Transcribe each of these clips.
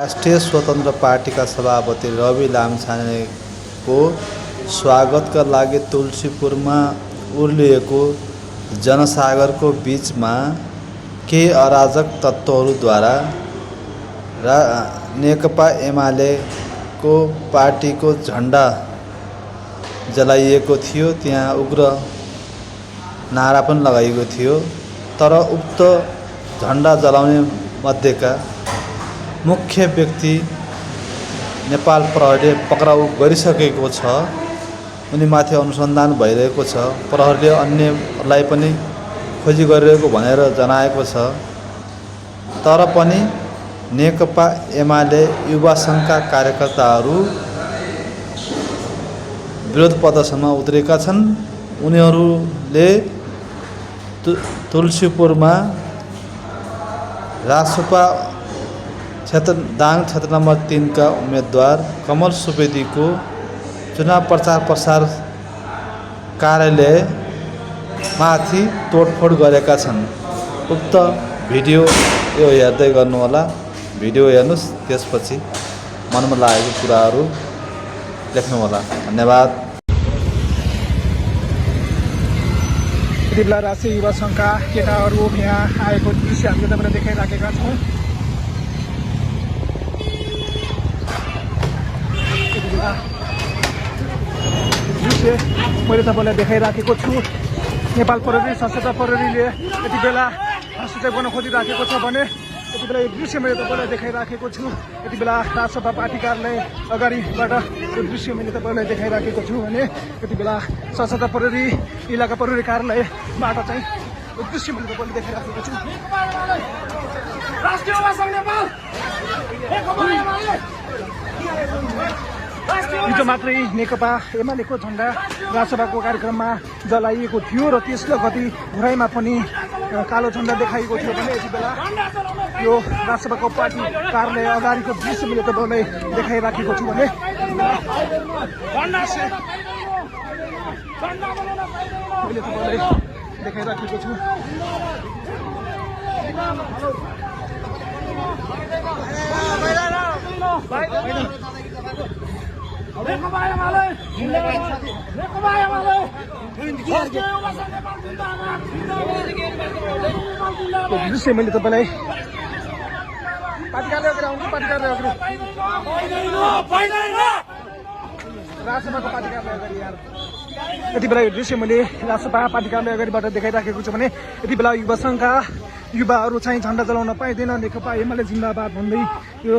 राष्ट्रिय स्वतन्त्र पार्टीका सभापति रवि लामिछानेको स्वागतका लागि तुलसीपुरमा उर्लिएको जनसागरको बीचमा केही अराजक तत्त्वहरूद्वारा नेकपा एमालेको पार्टीको झण्डा जलाइएको थियो। त्यहाँ उग्र नारा पनि लगाइएको थियो। तर उक्त झण्डा जलाउने मध्येका मुख्य व्यक्ति नेपाल प्रहरीले पक्राउ गरिसकेको छ। उनीमाथि अनुसन्धान भइरहेको छ। प्रहरीले अन्यलाई पनि खोजी गरिरहेको भनेर जनाएको छ। तर पनि नेकपा एमाले युवा सङ्घका कार्यकर्ताहरू विरोध प्रदर्शनमा उत्रेका छन्। उनीहरूले तुलसीपुरमा रासोपा दाङ क्षेत्र नम्बर 3 का उम्मेदवार कमल सुवेदीको चुनाव प्रचार प्रसार कार्यालय माथि तोडफोड गरेका छन्। उक्त भिडियो यो हेर्दै गर्नुहोला। भिडियो हेर्नुस्, त्यसपछि मनमा लागेको कुराहरू लेख्नुहोला। धन्यवाद। यति बेला राष्ट्रिय युवा सङ्घका केटाहरू यहाँ आएको दृश्य हामीले तपाईँलाई देखाइराखेका छौँ। दृश्य मैले तपाईँलाई देखाइराखेको छु। नेपाल प्रहरी सशस्त्र प्रहरीले यति बेला हस्तक्षेप गर्न खोजिराखेको छ भने यति बेला यो दृश्य मैले तपाईँलाई देखाइराखेको छु। यति बेला राजसभा पार्टी कार्यालय अगाडिबाट यो दृश्य मैले तपाईँलाई देखाइराखेको छु भने यति बेला सशस्त्र प्रहरी इलाका प्रहरी कार्यालयबाट चाहिँ यो दृश्य मैले तपाईँलाई देखाइराखेको छु। हिजो मात्रै नेकपा एमालेको झण्डा राजसभाको कार्यक्रममा जलाइएको थियो र त्यसको गति घुराइमा पनि कालो झण्डा देखाइएको थियो भने यति बेला यो राजसभाको पार्टी कार्यालय अगाडिको दृश्य मैले तपाईँलाई देखाइराखेको छु भने मैले तपाईँलाई देखाइराखेको छु। दृश्य मैले तपाईँलाई पार्टी कार्यालय राजसभाको पार्टी कार्यालय अगाडि यति बेला यो दृश्य मैले राजसभा पार्टी कार्यालय अगाडिबाट देखाइराखेको छु भने यति बेला युवा सङ्घका युवाहरू चाहिँ झण्डा जलाउन पाइँदैन, नेकपा एमाले जिन्दाबाद भन्दै यो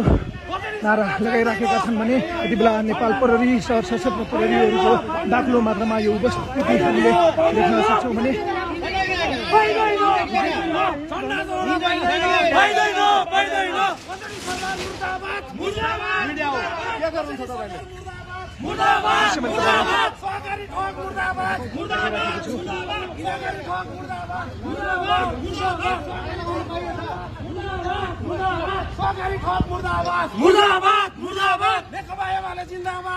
नारा लगाइराखेका छन् भने यति बेला नेपाल प्रहरी सशस्त्र प्रहरीहरूको बाक्लो मात्रामा यो उपस्थिति हामीले देख्न सक्छौँ भने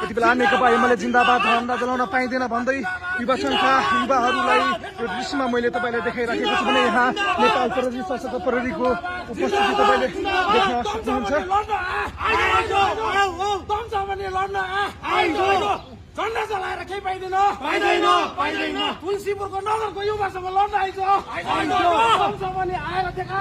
यति बेला नेकपा एमाले जिन्दाबाद झण्डा जलाउन पाइँदैन भन्दै युवा सङ्घका युवाहरूलाई यो दृश्यमा मैले तपाईँलाई देखाइराखेको छु भने यहाँ नेपाल प्रहरी सशस्त्र प्रहरीको उपस्थिति तपाईँले देख्न सक्नुहुन्छ। झण्डा चलाएर केही पाइँदैन। तुलसीपुरको नगरको युवासँग लड्न आइज भने आएर देखा